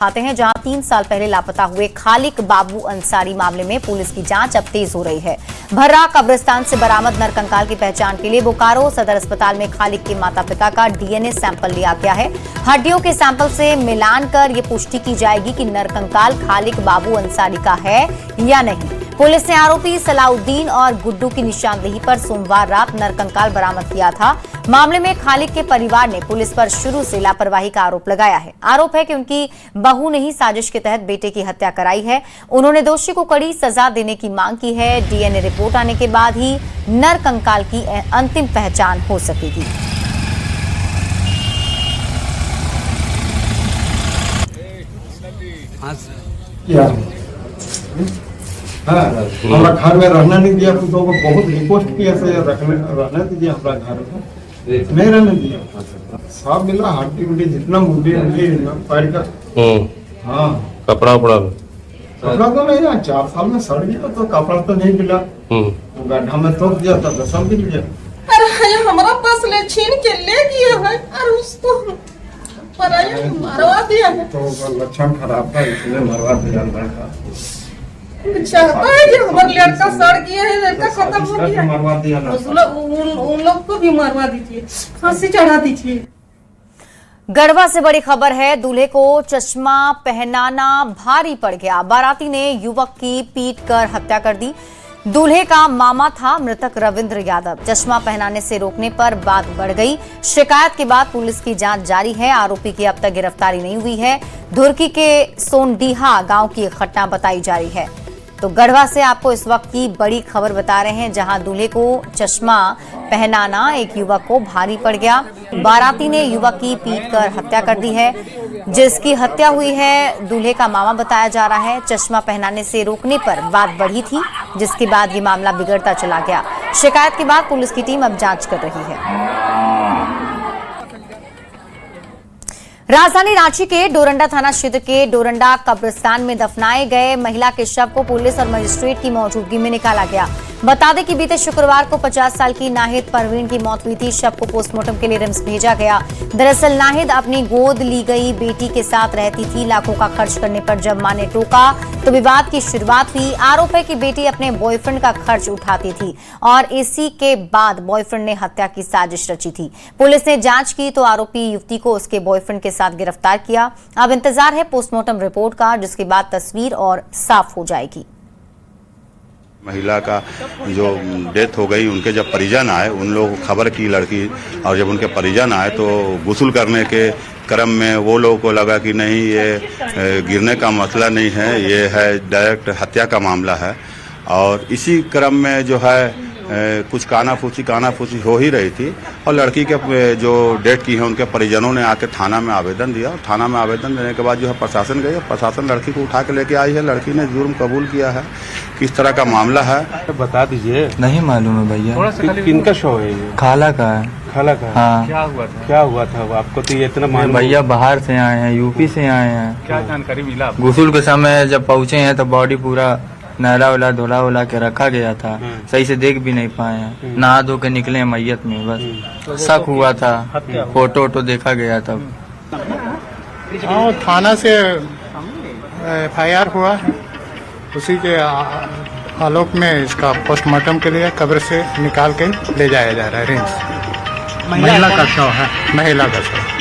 आते हैं जहां 3 साल पहले लापता हुए खालिक बाबू अंसारी मामले में पुलिस की जांच अब तेज हो रही है। भर्रा कब्रिस्तान से बरामद नरकंकाल की पहचान के लिए बोकारो सदर अस्पताल में खालिक के माता पिता का डीएनए सैंपल लिया गया है। हड्डियों के सैंपल से मिलान कर ये पुष्टि की जाएगी कि नरकंकाल खालिक बाबू अंसारी का है या नहीं। पुलिस ने आरोपी सलाउद्दीन और गुड्डू की निशानदेही पर सोमवार रात नरकंकाल बरामद किया था। मामले में खालिक के परिवार ने पुलिस पर शुरू से लापरवाही का आरोप लगाया है। आरोप है कि उनकी बहू ने ही साजिश के तहत बेटे की हत्या कराई है। उन्होंने दोषी को कड़ी सजा देने की मांग की है। डीएनए रिपोर्ट आने के बाद ही नरकंकाल की अंतिम पहचान हो सकेगी। हमारा घर में रहना नहीं दिया, तो बहुत रिक्वेस्ट किया से रहने दीजिए, हमारा घर में नहीं रहने दिया। सब मिला हड्डी उड्डी जितना मुड्डी पैर का। हाँ कपड़ा उपड़ा तो नहीं है, 4 साल में सड़ गया तो कपड़ा तो नहीं मिला। गड्ढा में तोड़ दिया था तो सब मिल गया। अरे हमारा पास ले छीन के ले गया है और उसको मरवा दिया है। तो लक्षण खराब था इसलिए मरवा दिया लड़का। चाहता है कि हमारा लड़का सड़ गया है, लड़का खत्म हो गया, मरवा दिया। उन लोग को भी मरवा दीजिए, फांसी चढ़ा दीजिए। गढ़वा से बड़ी खबर है। दूल्हे को चश्मा पहनाना भारी पड़ गया। बाराती ने युवक की पीट कर हत्या कर दी। दूल्हे का मामा था मृतक रविंद्र यादव। चश्मा पहनाने से रोकने पर बात बढ़ गई। शिकायत के बाद पुलिस की जांच जारी है। आरोपी की अब तक गिरफ्तारी नहीं हुई है। धुरकी के सोनडीहा गांव की घटना बताई जा रही है। तो गढ़वा से आपको इस वक्त की बड़ी खबर बता रहे हैं, जहां दूल्हे को चश्मा पहनाना एक युवक को भारी पड़ गया। बाराती ने युवक की पीट कर हत्या कर दी है। जिसकी हत्या हुई है दूल्हे का मामा बताया जा रहा है। चश्मा पहनाने से रोकने पर बात बढ़ी थी, जिसके बाद ये मामला बिगड़ता चला गया। शिकायत के बाद पुलिस की टीम अब जांच कर रही है। राजधानी रांची के डोरंडा थाना क्षेत्र के डोरंडा कब्रिस्तान में दफनाए गए महिला के शव को पुलिस और मजिस्ट्रेट की मौजूदगी में निकाला गया। बता दें कि बीते शुक्रवार को 50 साल की नाहिद परवीन की मौत हुई थी। शव को पोस्टमार्टम के लिए रिम्स भेजा गया। दरअसल नाहिद अपनी गोद ली गई बेटी के साथ रहती थी। लाखों का खर्च करने पर जब मां ने टोका तो विवाद की शुरुआत हुई। आरोप है कि बेटी अपने बॉयफ्रेंड का खर्च उठाती थी और इसी के बाद बॉयफ्रेंड ने हत्या की साजिश रची थी। पुलिस ने जांच की तो आरोपी युवती को उसके बॉयफ्रेंड के साथ गिरफ्तार किया। अब इंतजार है पोस्टमार्टम रिपोर्ट का, जिसके बाद तस्वीर और साफ हो जाएगी। महिला का जो डेथ हो गई, उनके जब परिजन आए, उन लोग खबर की लड़की, और जब उनके परिजन आए तो गुस्ल करने के क्रम में वो लोगों को लगा कि नहीं, ये गिरने का मसला नहीं है, ये है डायरेक्ट हत्या का मामला है। और इसी क्रम में जो है कुछ कानाफूसी हो ही रही थी। और लड़की के जो डेथ की है उनके परिजनों ने आके थाना में आवेदन दिया। थाना में आवेदन देने के बाद जो है प्रशासन गई। प्रशासन लड़की को उठा के लेके आई है। लड़की ने जुर्म कबूल किया है। किस तरह का मामला है बता दीजिए। नहीं मालूम है भैया। किनका शो है ये? खाला का है। खाला का? हाँ। क्या हुआ था आपको? तो ये इतना मालूम? भैया बाहर से आए हैं, यूपी से आए हैं। क्या जानकारी मिला? गुस्ल के समय जब पहुँचे हैं तो बॉडी पूरा नहला वला धोला वला के रखा गया था। सही से देख भी नहीं पाए हैं। नहा धो के निकले मैयत में, बस शक हुआ था। फोटो वोटो देखा गया था। थाना से FIR हुआ है। उसी के आलोक में इसका पोस्टमार्टम के लिए कब्र से निकाल के ले जाया जा रहा है रिम्स। महिला का शव है, महिला का शव।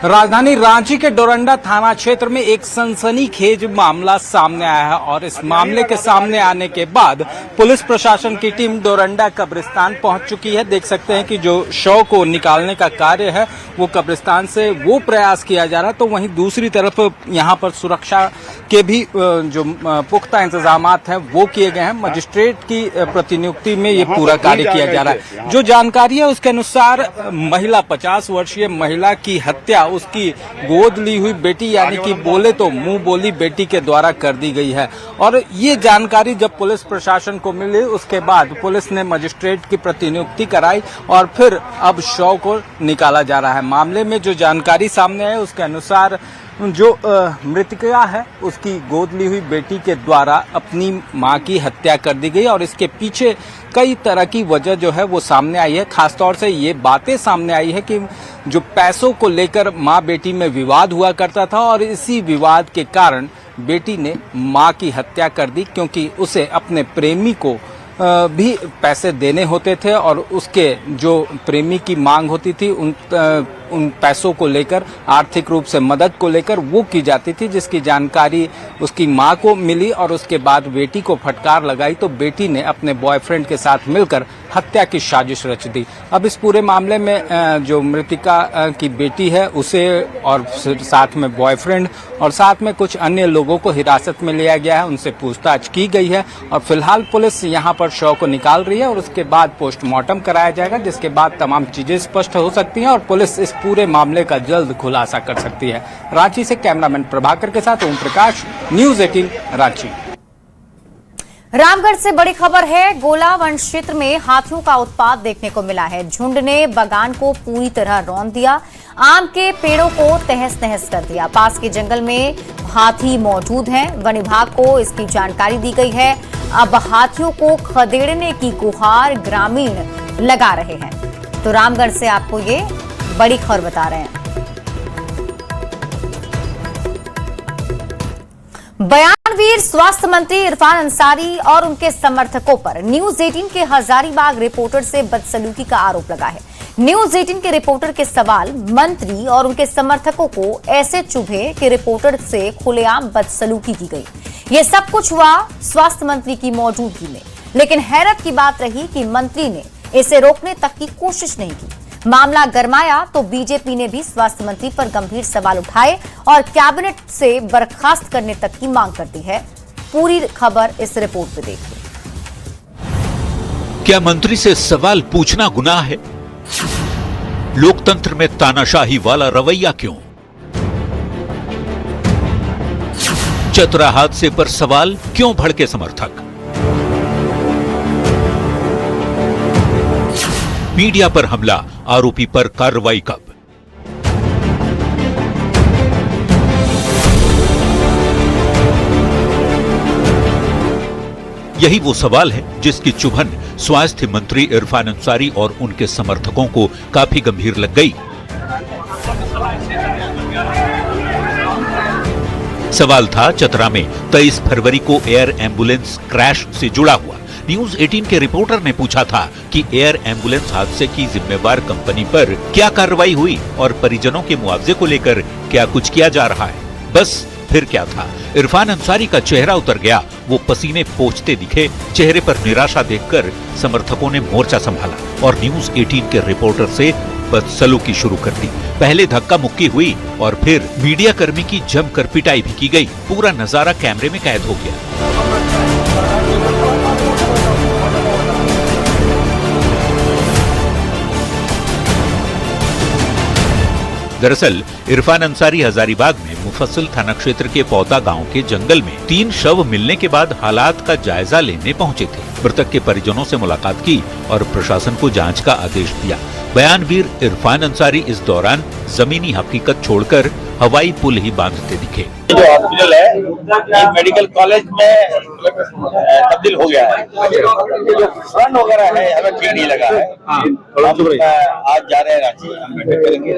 राजधानी रांची के डोरंडा थाना क्षेत्र में एक सनसनीखेज मामला सामने आया है और इस मामले के सामने आने के बाद पुलिस प्रशासन की टीम डोरंडा कब्रिस्तान पहुंच चुकी है। देख सकते हैं कि जो शव को निकालने का कार्य है वो कब्रिस्तान से वो प्रयास किया जा रहा है, तो वहीं दूसरी तरफ यहां पर सुरक्षा के भी जो पुख्ता इंतजामात हैं वो किए गए हैं। मजिस्ट्रेट की प्रतिनियुक्ति में ये पूरा कार्य किया जा रहा है। जो जानकारी है उसके अनुसार महिला 50 वर्षीय महिला की हत्या उसकी गोद ली हुई बेटी यानी कि बोले तो मुंह बोली बेटी के द्वारा कर दी गई है। और ये जानकारी जब पुलिस प्रशासन को मिली उसके बाद पुलिस ने मजिस्ट्रेट की प्रतिनियुक्ति कराई और फिर अब शव को निकाला जा रहा है। मामले में जो जानकारी सामने है उसके अनुसार जो मृतका है उसकी गोद ली हुई बेटी के द्वारा अपनी मां की हत्या कर दी गई और इसके पीछे कई तरह की वजह जो है वो सामने आई है। खासतौर से ये बातें सामने आई है कि जो पैसों को लेकर मां बेटी में विवाद हुआ करता था और इसी विवाद के कारण बेटी ने मां की हत्या कर दी, क्योंकि उसे अपने प्रेमी को भी पैसे देने होते थे और उसके जो प्रेमी की मांग होती थी उन पैसों को लेकर, आर्थिक रूप से मदद को लेकर वो की जाती थी, जिसकी जानकारी उसकी मां को मिली और उसके बाद बेटी को फटकार लगाई तो बेटी ने अपने बॉयफ्रेंड के साथ मिलकर हत्या की साजिश रच दी। अब इस पूरे मामले में जो मृतका की बेटी है उसे और साथ में बॉयफ्रेंड और साथ में कुछ अन्य लोगों को हिरासत में लिया गया है, उनसे पूछताछ की गई है और फिलहाल पुलिस यहां पर शव को निकाल रही है और उसके बाद पोस्टमार्टम कराया जाएगा, जिसके बाद तमाम चीजें स्पष्ट हो सकती हैं और पुलिस इस पूरे मामले का जल्द खुलासा कर सकती है। रांची से कैमरामैन प्रभाकर के साथ ओम प्रकाश, न्यूज़ 18 रांची। रामगढ़ से बड़ी खबर है। गोला वन क्षेत्र में हाथियों का उत्पात देखने को मिला है। झुंड ने बागान को पूरी तरह रौंद दिया, आम के पेड़ों को तहस नहस कर दिया। पास के जंगल में हाथी मौजूद हैं। वन विभाग को इसकी जानकारी दी गई है। अब हाथियों को खदेड़ने की गुहार ग्रामीण लगा रहे हैं। तो रामगढ़ से आपको ये बड़ी खबर बता रहे हैं। बयानवीर स्वास्थ्य मंत्री इरफान अंसारी और उनके समर्थकों पर न्यूज 18 के हजारीबाग रिपोर्टर से बदसलूकी का आरोप लगा है। न्यूज 18 के रिपोर्टर के सवाल मंत्री और उनके समर्थकों को ऐसे चुभे कि रिपोर्टर से खुलेआम बदसलूकी की गई। ये सब कुछ हुआ स्वास्थ्य मंत्री की मौजूदगी में, लेकिन हैरत की बात रही कि मंत्री ने इसे रोकने तक की कोशिश नहीं की। मामला गरमाया तो बीजेपी ने भी स्वास्थ्य मंत्री पर गंभीर सवाल उठाए और कैबिनेट से बर्खास्त करने तक की मांग कर दी है। पूरी खबर इस रिपोर्ट में देखिए। क्या मंत्री से सवाल पूछना गुनाह है? लोकतंत्र में तानाशाही वाला रवैया क्यों? चतरा हादसे पर सवाल क्यों भड़के समर्थक? मीडिया पर हमला, आरोपी पर कार्रवाई कब? यही वो सवाल है जिसकी चुभन स्वास्थ्य मंत्री इरफान अंसारी और उनके समर्थकों को काफी गंभीर लग गई। सवाल था चतरा में 23 फरवरी को एयर एम्बुलेंस क्रैश से जुड़ा हुआ। न्यूज 18 के रिपोर्टर ने पूछा था कि एयर एम्बुलेंस हादसे की जिम्मेवार कंपनी पर क्या कार्रवाई हुई और परिजनों के मुआवजे को लेकर क्या कुछ किया जा रहा है। बस फिर क्या था, इरफान अंसारी का चेहरा उतर गया। वो पसीने पोंछते दिखे। चेहरे पर निराशा देखकर समर्थकों ने मोर्चा संभाला और न्यूज 18 के रिपोर्टर से बदसलूकी शुरू कर दी। पहले धक्का मुक्की हुई और फिर मीडिया कर्मी की जमकर पिटाई भी की गई। पूरा नजारा कैमरे में कैद हो गया। दरअसल इरफान अंसारी हजारीबाग में मुफस्सिल थाना क्षेत्र के पौता गांव के जंगल में 3 शव मिलने के बाद हालात का जायजा लेने पहुंचे थे। मृतक के परिजनों से मुलाकात की और प्रशासन को जांच का आदेश दिया। बयानवीर इरफान अंसारी इस दौरान जमीनी हकीकत छोड़कर हवाई पुल ही बांधते दिखे। जो हॉस्पिटल है ये मेडिकल कॉलेज में तब्दील हो गया है। जो फ्रंट वगैरह है हमें ठीक नहीं लगा है। आज जा रहे हैं रांची, हम बैठक करेंगे।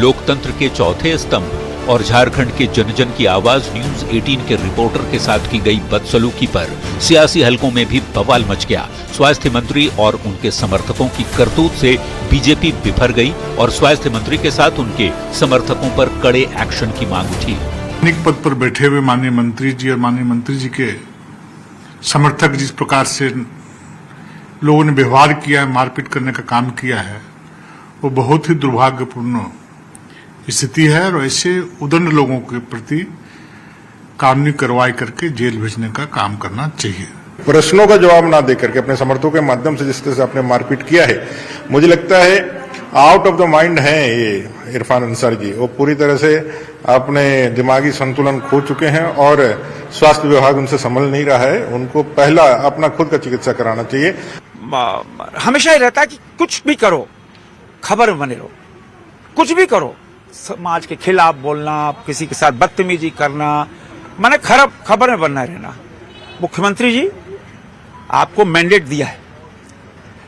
लोकतंत्र के चौथे स्तंभ और झारखंड के जन जन की आवाज न्यूज 18 के रिपोर्टर के साथ की गई बदसलूकी पर सियासी हलकों में भी बवाल मच गया। स्वास्थ्य मंत्री और उनके समर्थकों की करतूत से बीजेपी बिफर गई और स्वास्थ्य मंत्री के साथ उनके समर्थकों पर कड़े एक्शन की मांग उठी। पद पर बैठे हुए माननीय मंत्री जी और माननीय मंत्री जी के समर्थक जिस प्रकार से लोगों ने व्यवहार किया है, मारपीट करने का काम किया है, वो बहुत ही दुर्भाग्यपूर्ण स्थिति है और ऐसे उदंड लोगों के प्रति कानूनी कार्रवाई करके जेल भेजने का काम करना चाहिए। प्रश्नों का जवाब ना देकर के अपने समर्थकों के माध्यम से जिस तरह से आपने मारपीट किया है, मुझे लगता है आउट ऑफ द माइंड है ये इरफान अंसारी जी। वो पूरी तरह से अपने दिमागी संतुलन खो चुके हैं और स्वास्थ्य विभाग उनसे संभल नहीं रहा है। उनको पहला अपना खुद का चिकित्सा कराना चाहिए। हमेशा ही रहता है कि कुछ भी करो खबर बने रहो, कुछ भी करो समाज के खिलाफ बोलना, किसी के साथ बदतमीजी करना, माने खराब खबर में बनना रहना। मुख्यमंत्री जी आपको मैंडेट दिया है,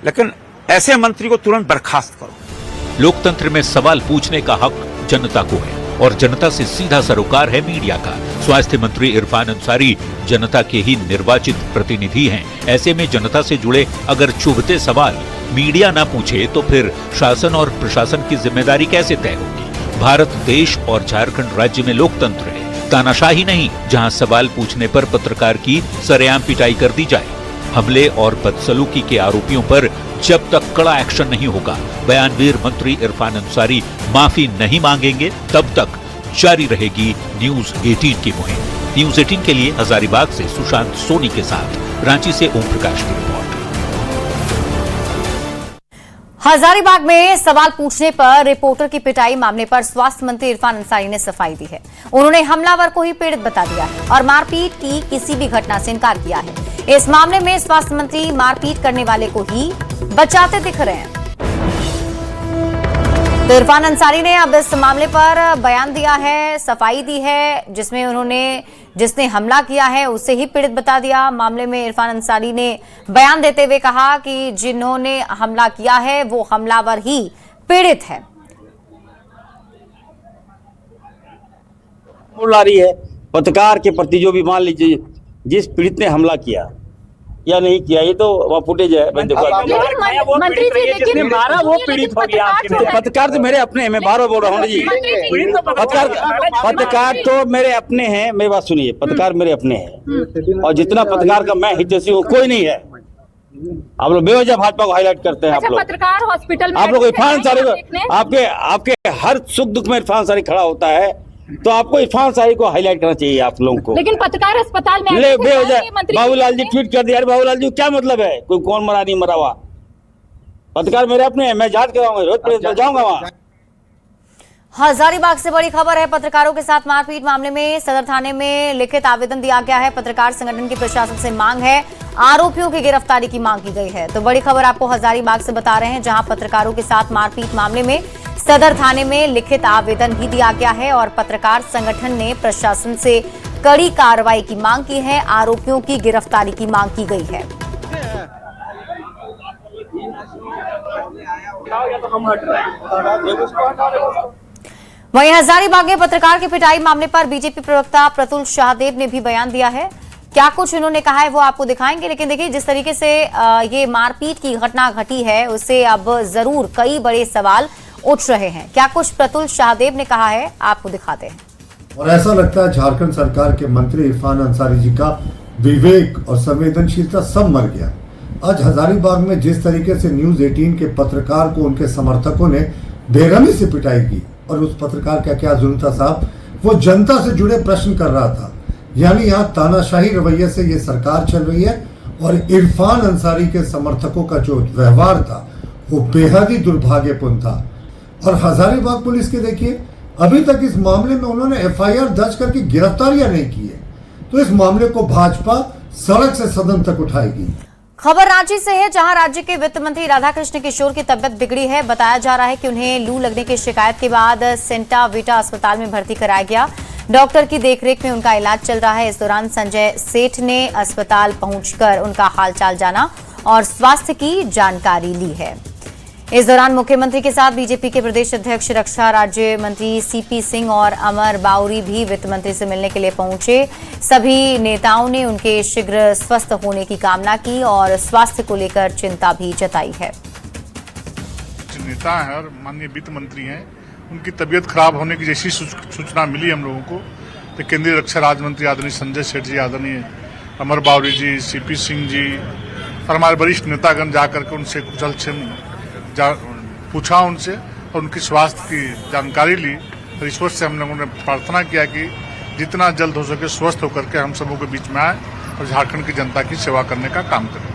लेकिन ऐसे मंत्री को तुरंत बर्खास्त करो। लोकतंत्र में सवाल पूछने का हक जनता को है और जनता से सीधा सरोकार है मीडिया का। स्वास्थ्य मंत्री इरफान अंसारी जनता के ही निर्वाचित प्रतिनिधि हैं। ऐसे में जनता से जुड़े अगर चुभते सवाल मीडिया ना पूछे तो फिर शासन और प्रशासन की जिम्मेदारी कैसे तय होगी? भारत देश और झारखंड राज्य में लोकतंत्र है, तानाशाही नहीं, जहां सवाल पूछने पर पत्रकार की सरेआम पिटाई कर दी जाए। हमले और बदसलूकी के आरोपियों पर जब तक कड़ा एक्शन नहीं होगा, बयानवीर मंत्री इरफान अंसारी माफी नहीं मांगेंगे, तब तक जारी रहेगी न्यूज 18 की मुहिम। न्यूज 18 के लिए हजारीबाग से सुशांत सोनी के साथ रांची से ओम प्रकाश की रिपोर्ट। हजारीबाग में सवाल पूछने पर रिपोर्टर की पिटाई मामले पर स्वास्थ्य मंत्री इरफान अंसारी ने सफाई दी है। उन्होंने हमलावर को ही पीड़ित बता दिया है और मारपीट की किसी भी घटना से इनकार किया है। इस मामले में स्वास्थ्य मंत्री मारपीट करने वाले को ही बचाते दिख रहे हैं। तो इरफान अंसारी ने अब इस मामले पर बयान दिया है, सफाई दी है, जिसमें जिसने हमला किया है उसे ही पीड़ित बता दिया। मामले में इरफान अंसारी ने बयान देते हुए कहा कि जिन्होंने हमला किया है वो हमलावर ही पीड़ित है। बोल रही है पत्रकार के प्रति, जो भी मान लीजिए जिस पीड़ित ने हमला किया या नहीं किया, ये तो वह फुटेज है। मंत्री जी लेकिन मारा वो पीड़ित हो गया। पत्रकार तो मेरे अपने हैं, मैं बार बार बोल रहा हूँ जी। पत्रकार तो मेरे अपने हैं, मेरी बात सुनिए, पत्रकार मेरे अपने हैं और जितना पत्रकार का मैं हितैषी हूँ कोई नहीं है। आप लोग बेवजह भाजपा को हाईलाइट करते हैं। आप लोग पत्रकार हॉस्पिटल में आप लोग इरफान अंसारी को, आपके हर सुख दुख में इरफान अंसारी खड़ा होता है, तो आपको इरफान अंसारी को हाईलाइट करना चाहिए आप लोगों को। लेकिन पत्रकार अस्पताल में बाबूलाल जी ट्वीट कर दिया। बाबूलाल जी क्या मतलब है? कोई कौन मरा नहीं मरा हुआ? पत्रकार मेरे अपने हैं, मैं जांच कराऊंगा, रोज जाऊंगा वहाँ। हजारीबाग से बड़ी खबर है। पत्रकारों के साथ मारपीट मामले में सदर थाने में लिखित आवेदन दिया गया है। पत्रकार संगठन की प्रशासन से मांग है, आरोपियों की गिरफ्तारी की मांग की गई है। तो बड़ी खबर आपको हजारीबाग से बता रहे हैं, जहां पत्रकारों के साथ मारपीट मामले में सदर थाने में लिखित आवेदन भी दिया गया है और पत्रकार संगठन ने प्रशासन से कड़ी कार्रवाई की मांग की है, आरोपियों की गिरफ्तारी की मांग की गई है। वहीं हजारीबाग में पत्रकार की पिटाई मामले पर बीजेपी प्रवक्ता प्रतुल शाहदेव ने भी बयान दिया है। क्या कुछ उन्होंने कहा है वो आपको दिखाएंगे, लेकिन देखिए जिस तरीके से ये मारपीट की घटना घटी है उससे अब जरूर कई बड़े सवाल उठ रहे हैं। क्या कुछ प्रतुल शाहदेव ने कहा है आपको दिखाते हैं। और ऐसा लगता है झारखंड सरकार के मंत्री इरफान अंसारी जी का विवेक और संवेदनशीलता सब मर गया। आज हजारीबाग में जिस तरीके से न्यूज 18 के पत्रकार को उनके समर्थकों ने बेरहमी से पिटाई की, और उस पत्रकार का क्या जुर्म था साहब, वो जनता से जुड़े प्रश्न कर रहा था। यानी यहाँ तानाशाही रवैये से ये सरकार चल रही है और इरफान अंसारी के समर्थकों का जो व्यवहार था वो बेहद ही दुर्भाग्यपूर्ण था। और हजारीबाग पुलिस के देखिए अभी तक इस मामले में उन्होंने एफआईआर दर्ज करके गिरफ्तारियां नहीं की है। तो इस मामले को भाजपा सड़क से सदन तक उठाएगी। खबर रांची से है, जहां राज्य के वित्त मंत्री राधाकृष्ण किशोर की तबियत बिगड़ी है। बताया जा रहा है कि उन्हें लू लगने की शिकायत के बाद सेंटा वीटा अस्पताल में भर्ती कराया गया। डॉक्टर की देखरेख में उनका इलाज चल रहा है। इस दौरान संजय सेठ ने अस्पताल पहुंचकर उनका हालचाल जाना और स्वास्थ्य की जानकारी ली है। इस दौरान मुख्यमंत्री के साथ बीजेपी के प्रदेश अध्यक्ष रक्षा राज्य मंत्री सीपी सिंह और अमर बाउरी भी वित्त मंत्री से मिलने के लिए पहुंचे। सभी नेताओं ने उनके शीघ्र स्वस्थ होने की कामना की और स्वास्थ्य को लेकर चिंता भी जताई है। नेता है और माननीय वित्त मंत्री हैं, उनकी तबीयत खराब होने की जैसी सूचना मिली हम लोगों को, तो केंद्रीय रक्षा राज्य मंत्री आदरणीय संजय सेठ जी, आदरणीय अमर बाउरी जी, सीपी सिंह जी और हमारे वरिष्ठ नेतागण जाकर के उनसे कुशल पूछा उनसे और उनकी स्वास्थ्य की जानकारी ली। और ईश्वर से हम लोगों ने प्रार्थना किया कि जितना जल्द हो सके स्वस्थ होकर के हम सबों के बीच में आए और झारखंड की जनता की सेवा करने का काम करें।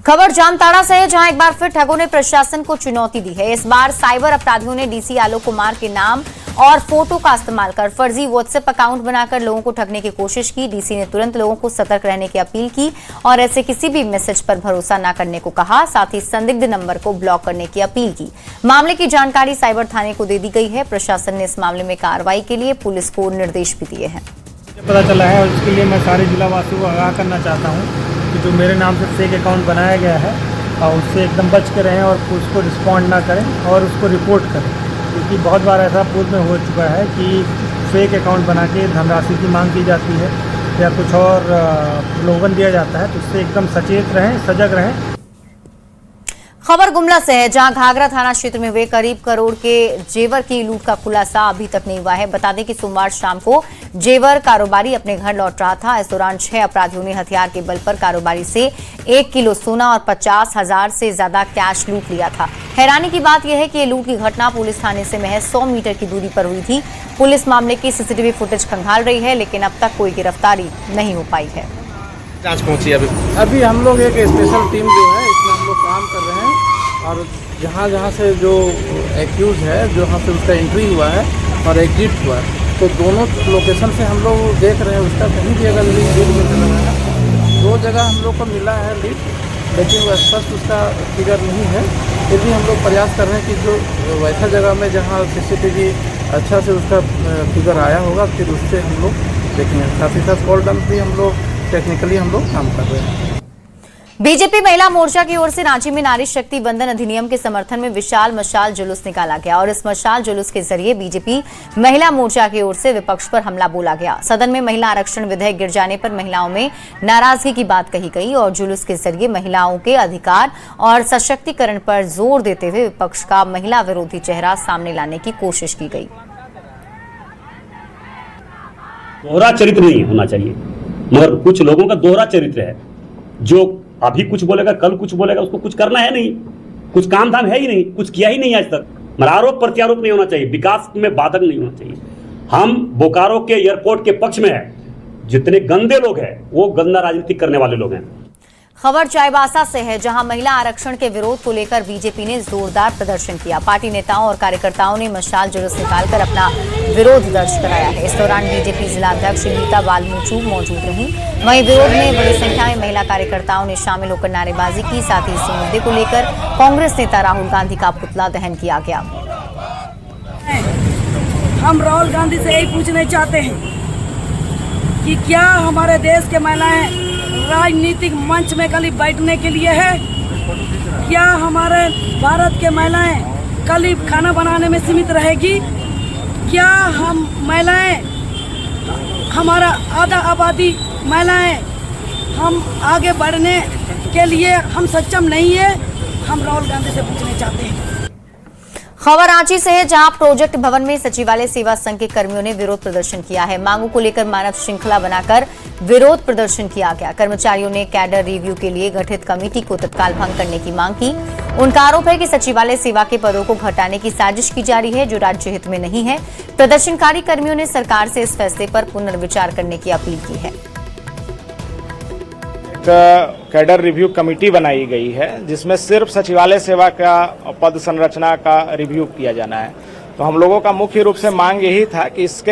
खबर जामताड़ा से है, जहां एक बार फिर ठगों ने प्रशासन को चुनौती दी है। इस बार साइबर अपराधियों ने डीसी आलोक कुमार के नाम और फोटो का इस्तेमाल कर फर्जी व्हाट्सएप अकाउंट बनाकर लोगों को ठगने की कोशिश की। डीसी ने तुरंत लोगों को सतर्क रहने की अपील की और ऐसे किसी भी मैसेज पर भरोसा न करने को कहा। साथ ही संदिग्ध नंबर को ब्लॉक करने की अपील की। मामले की जानकारी साइबर थाने को दे दी गई है। प्रशासन ने इस मामले में कार्रवाई के लिए पुलिस को निर्देश भी दिए हैं। पता चला है और इसके लिए मैं सारे जिला वासियों को आगाह करना चाहता हूं कि जो मेरे नाम से फेक अकाउंट बनाया गया है और उससे एकदम बच के रहें और उसको रिस्पॉन्ड ना करें और उसको रिपोर्ट करें, क्योंकि बहुत बार ऐसा पूर्व में हो चुका है कि फेक अकाउंट बना के धनराशि की मांग की जाती है या कुछ और प्रलोभन दिया जाता है। तो इससे एकदम सचेत रहें, सजग रहें। खबर गुमला से है, जहां घाघरा थाना क्षेत्र में हुए करीब करोड़ के जेवर की लूट का खुलासा अभी तक नहीं हुआ है। बता दें कि सोमवार शाम को जेवर कारोबारी अपने घर लौट रहा था। इस दौरान 6 अपराधियों ने हथियार के बल पर कारोबारी से 1 किलो सोना और 50,000 से ज्यादा कैश लूट लिया था। हैरानी की बात यह है कि ये लूट की घटना पुलिस थाने से महज 100 मीटर की दूरी पर हुई थी। पुलिस मामले की सीसीटीवी फुटेज खंगाल रही है, लेकिन अब तक कोई गिरफ्तारी नहीं हो पाई है। जांच पहुंची अभी हम लोग एक स्पेशल टीम जो है इसमें हम लोग काम कर रहे हैं और जहाँ से जो एक्यूज है जहाँ से उसका एंट्री हुआ है और एग्जिट हुआ है, तो दोनों लोकेशन से हम लोग देख रहे हैं उसका कहीं भी अगर लीड मिल रहा है। 2 जगह हम लोग को मिला है लीड, लेकिन वह स्पष्ट उसका फिगर नहीं है। फिर भी हम लोग प्रयास कर रहे हैं कि जो वैसा जगह में जहाँ सीसीटीवी अच्छा से उसका फिगर आया होगा फिर उससे हम लोग देखेंगे। साथ ही साथ कॉल डंप भी हम लोग टेक्निकली हम लोग काम कर रहे हैं। बीजेपी महिला मोर्चा की ओर से रांची में नारी शक्ति बंधन अधिनियम के समर्थन में विशाल मशाल जुलूस निकाला गया और इस मशाल जुलूस के जरिए बीजेपी महिला मोर्चा की ओर से विपक्ष पर हमला बोला गया। सदन में महिला आरक्षण विधेयक गिर जाने पर महिलाओं में नाराजगी की बात कही गई और जुलूस के जरिए महिलाओं के अधिकार और सशक्तिकरण पर जोर देते हुए विपक्ष का महिला विरोधी चेहरा सामने लाने की कोशिश की गई। दोहरा चरित्र नहीं होना चाहिए, मगर कुछ लोगों का दोहरा चरित्र है। जो अभी कुछ बोलेगा कल कुछ बोलेगा, उसको कुछ करना है नहीं, कुछ काम धाम है ही नहीं, कुछ किया ही नहीं आज तक। मगर आरोप प्रत्यारोप नहीं होना चाहिए, विकास में बाधक नहीं होना चाहिए। हम बोकारो के एयरपोर्ट के पक्ष में है। जितने गंदे लोग हैं वो गंदा राजनीति करने वाले लोग हैं। खबर चाईबासा से है, जहां महिला आरक्षण के विरोध को लेकर बीजेपी ने जोरदार प्रदर्शन किया। पार्टी नेताओं और कार्यकर्ताओं ने मशाल जुलूस निकालकर अपना विरोध दर्ज कराया है। इस दौरान बीजेपी जिला अध्यक्ष गीता बालमुचू मौजूद रहीं। वहीं विरोध में बड़ी संख्या में महिला कार्यकर्ताओं ने शामिल होकर नारेबाजी की। साथ ही इसी मुद्दे को लेकर कांग्रेस नेता राहुल गांधी का पुतला दहन किया गया। हम राहुल गांधी से यही पूछना चाहते हैं कि क्या हमारे देश के महिलाएं राजनीतिक मंच में खाली बैठने के लिए है? क्या हमारे भारत के महिलाएं खाली खाना बनाने में सीमित रहेगी? क्या हम महिलाएं, हमारा आधा आबादी महिलाएं, हम आगे बढ़ने के लिए हम सक्षम नहीं है? हम राहुल गांधी से पूछना चाहते हैं। खबर रांची से है, जहां प्रोजेक्ट भवन में सचिवालय सेवा संघ के कर्मियों ने विरोध प्रदर्शन किया है। मांगों को लेकर मानव श्रृंखला बनाकर विरोध प्रदर्शन किया गया। कर्मचारियों ने कैडर रिव्यू के लिए गठित कमेटी को तत्काल भंग करने की मांग की। उनका आरोप है कि सचिवालय सेवा के पदों को घटाने की साजिश की जा रही है, जो राज्य हित में नहीं है। प्रदर्शनकारी कर्मियों ने सरकार से इस फैसले पर पुनर्विचार करने की अपील की है। कैडर रिव्यू कमेटी बनाई गई है, जिसमें सिर्फ सचिवालय सेवा का पद संरचना का रिव्यू किया जाना है। तो हम लोगों का मुख्य रूप से मांग यही था कि इसके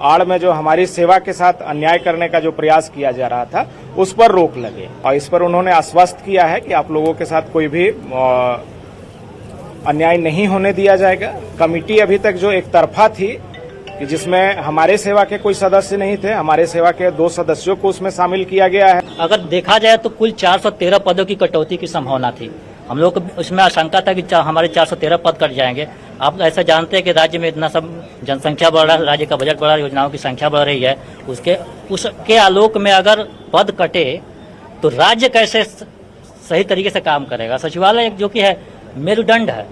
आड़ में जो हमारी सेवा के साथ अन्याय करने का जो प्रयास किया जा रहा था उस पर रोक लगे, और इस पर उन्होंने आश्वस्त किया है कि आप लोगों के साथ कोई भी अन्याय नहीं होने दिया जाएगा। कमेटी अभी तक जो एक तरफा थी कि जिसमें हमारे सेवा के कोई सदस्य नहीं थे, हमारे सेवा के 2 सदस्यों को उसमें शामिल किया गया है। अगर देखा जाए तो कुल 413 पदों की कटौती की संभावना थी। हम लोग को उसमें आशंका था कि हमारे 413 पद कट जाएंगे। आप ऐसा जानते हैं कि राज्य में इतना सब जनसंख्या बढ़ रहा है, राज्य का बजट बढ़ रहा है, योजनाओं की संख्या बढ़ रही है। उसके आलोक में अगर पद कटे तो राज्य कैसे सही तरीके से काम करेगा? सचिवालय जो कि है मेरुदंड है,